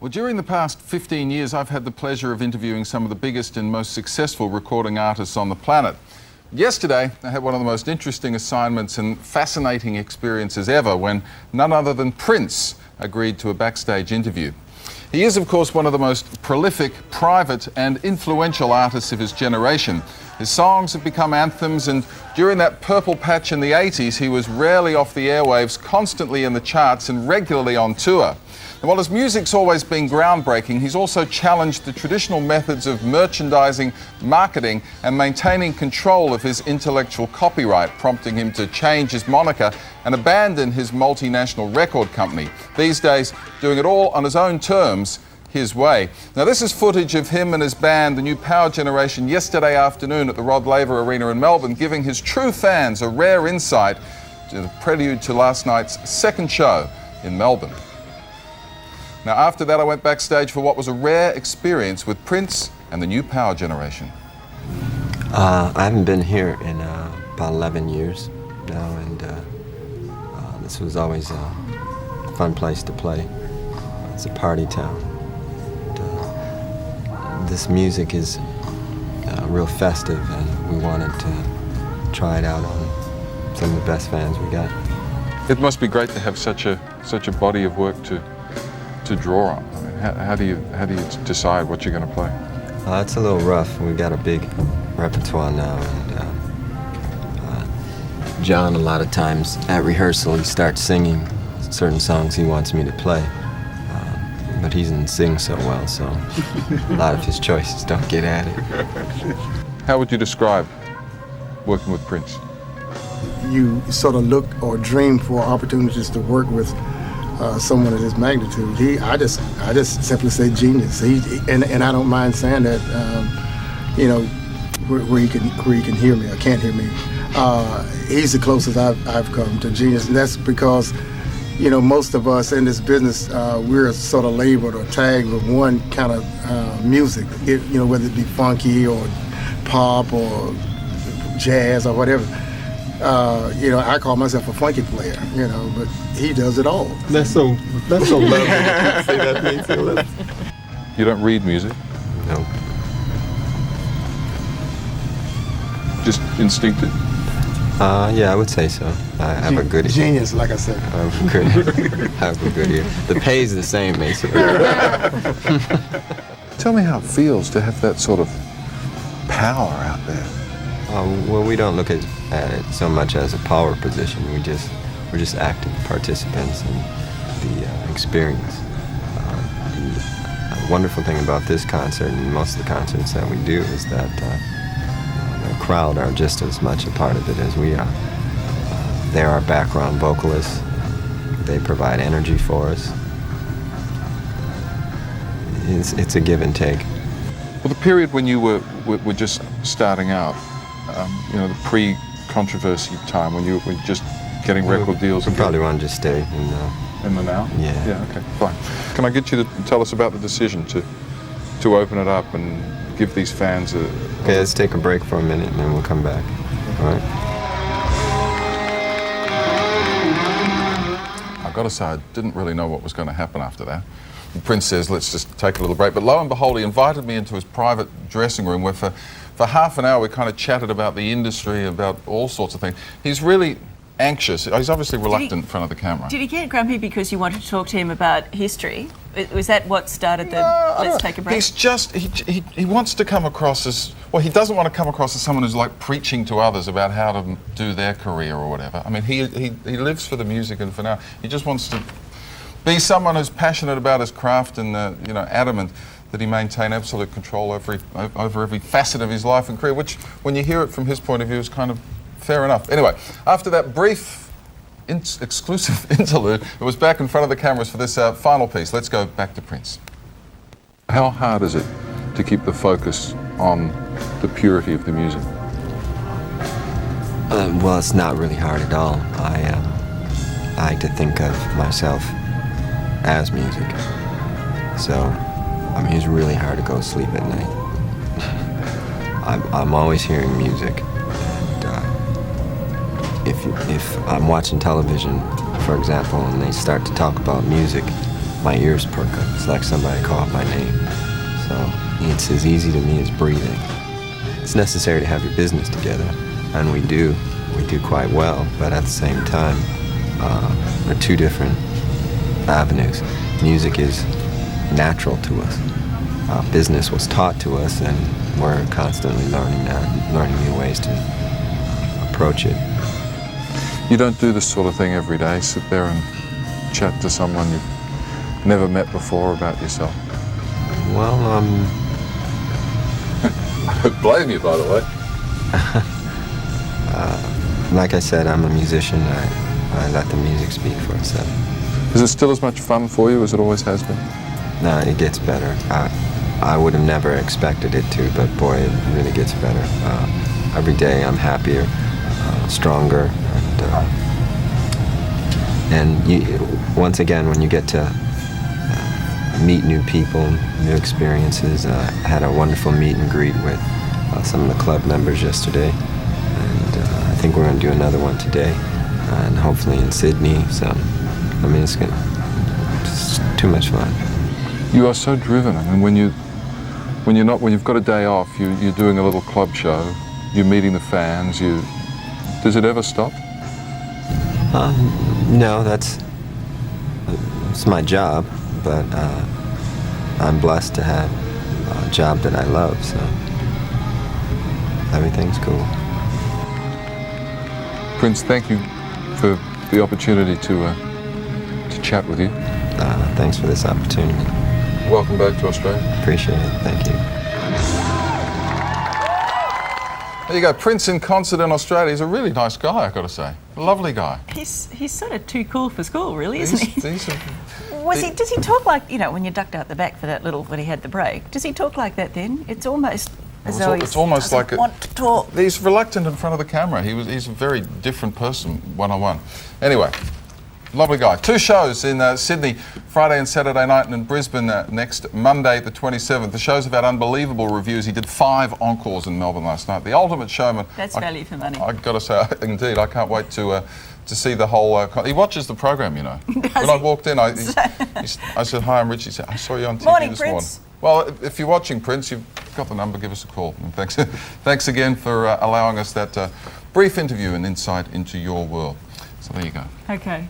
Well, during the past 15 years, I've had the pleasure of interviewing some of the biggest and most successful recording artists on the planet. Yesterday, I had one of the most interesting assignments and fascinating experiences ever when none other than Prince agreed to a backstage interview. He is, of course, one of the most prolific, private and influential artists of his generation. His songs have become anthems, and during that purple patch in the 80s, he was rarely off the airwaves, constantly in the charts and regularly on tour. And while his music's always been groundbreaking, he's also challenged the traditional methods of merchandising, marketing and maintaining control of his intellectual copyright, prompting him to change his moniker and abandon his multinational record company. These days, doing it all on his own terms, his way. Now, this is footage of him and his band, the New Power Generation, yesterday afternoon at the Rod Laver Arena in Melbourne, giving his true fans a rare insight to the prelude to last night's second show in Melbourne. Now, after that, I went backstage for what was a rare experience with Prince and the New Power Generation. I haven't been here in about 11 years now, and this was always a fun place to play. It's a party town. This music is real festive, and we wanted to try it out on some of the best fans we got. It must be great to have such a body of work to draw on. I mean, how do you decide what you're going to play? It's a little rough. We got a big repertoire now, and John, a lot of times at rehearsal, he starts singing certain songs he wants me to play. But he doesn't sing so well, so a lot of his choices don't get at it. How would you describe working with Prince? You sort of look or dream for opportunities to work with someone of his magnitude. I just simply say genius. And I don't mind saying that, where he can hear me or can't hear me. He's the closest I've come to genius, and that's because, most of us in this business, we're sort of labeled or tagged with one kind of music, whether it be funky or pop or jazz or whatever. I call myself a funky player, but he does it all. That's so lovely. Say that makes me laugh. You don't read music? No. Just instinctive? Yeah, I would say so. I have a good ear. Genius, like I said. I have a good ear. The pay's the same, basically. Tell me how it feels to have that sort of power out there. Well, we don't look at it so much as a power position. We're just active participants in the experience. The wonderful thing about this concert and most of the concerts that we do is that the crowd are just as much a part of it as we are. They're our background vocalists. They provide energy for us. It's a give and take. Well, the period when you were just starting out, the pre-controversy time when you were just getting record deals. We probably want to just stay in the now? Yeah. Yeah, okay, fine. Can I get you to tell us about the decision to open it up and give these fans a... Okay, let's take a break for a minute and then we'll come back. All right? I've got to say, I didn't really know what was going to happen after that. And Prince says, let's just take a little break. But lo and behold, he invited me into his private dressing room where for half an hour we kind of chatted about the industry, about all sorts of things. He's really anxious. He's obviously reluctant in front of the camera. Did he get grumpy because you wanted to talk to him about history? Was that what started the let's take a break? He's just, he wants to come across as, well, he doesn't want to come across as someone who's like preaching to others about how to do their career or whatever. I mean, he lives for the music, and for now, he just wants to be someone who's passionate about his craft and, adamant that he maintain absolute control over every facet of his life and career, which, when you hear it from his point of view, is kind of fair enough. Anyway, after that brief exclusive interlude, it was back in front of the cameras for this final piece. Let's go back to Prince. How hard is it to keep the focus on the purity of the music? Well, it's not really hard at all. I like to think of myself as music. So, it's really hard to go to sleep at night. I'm always hearing music. If I'm watching television, for example, and they start to talk about music, my ears perk up. It's like somebody called my name. So it's as easy to me as breathing. It's necessary to have your business together, and we do quite well, but at the same time, we're two different avenues. Music is natural to us. Business was taught to us, and we're constantly learning new ways to approach it. You don't do this sort of thing every day, sit there and chat to someone you've never met before about yourself? Well, I don't blame you, by the way. like I said, I'm a musician. I let the music speak for itself. Is it still as much fun for you as it always has been? No, it gets better. I would have never expected it to, but boy, it really gets better. Every day I'm happier, stronger, and once again, when you get to meet new people, new experiences, I had a wonderful meet and greet with some of the club members yesterday, and I think we're going to do another one today, and hopefully in Sydney. So, I mean, it's too much fun. You are so driven. I mean, when you've got a day off, you're doing a little club show, you're meeting the fans. Does it ever stop? No, it's my job, but I'm blessed to have a job that I love, so everything's cool. Prince, thank you for the opportunity to chat with you. Thanks for this opportunity. Welcome back to Australia. Appreciate it. Thank you. There you go, Prince in concert in Australia. He's a really nice guy, I've got to say. A lovely guy. He's sort of too cool for school, really, isn't he? Does he talk like, when you ducked out the back for that when he had the break, does he talk like that then? It's almost as though it's almost like want to talk. He's reluctant in front of the camera. He's a very different person one-on-one. Anyway, lovely guy. 2 shows in Sydney, Friday and Saturday night, and in Brisbane next Monday, the 27th. The shows have had unbelievable reviews. He did 5 encores in Melbourne last night. The Ultimate Showman. That's value for money. I've got to say, indeed, I can't wait to see the whole... he watches the program, you know. When I walked in, I said, "Hi, I'm Richie." He said, "I saw you on TV Morning, this Prince. morning." Well, if you're watching, Prince, you've got the number, give us a call. And thanks again for allowing us that brief interview and insight into your world. So there you go. Okay.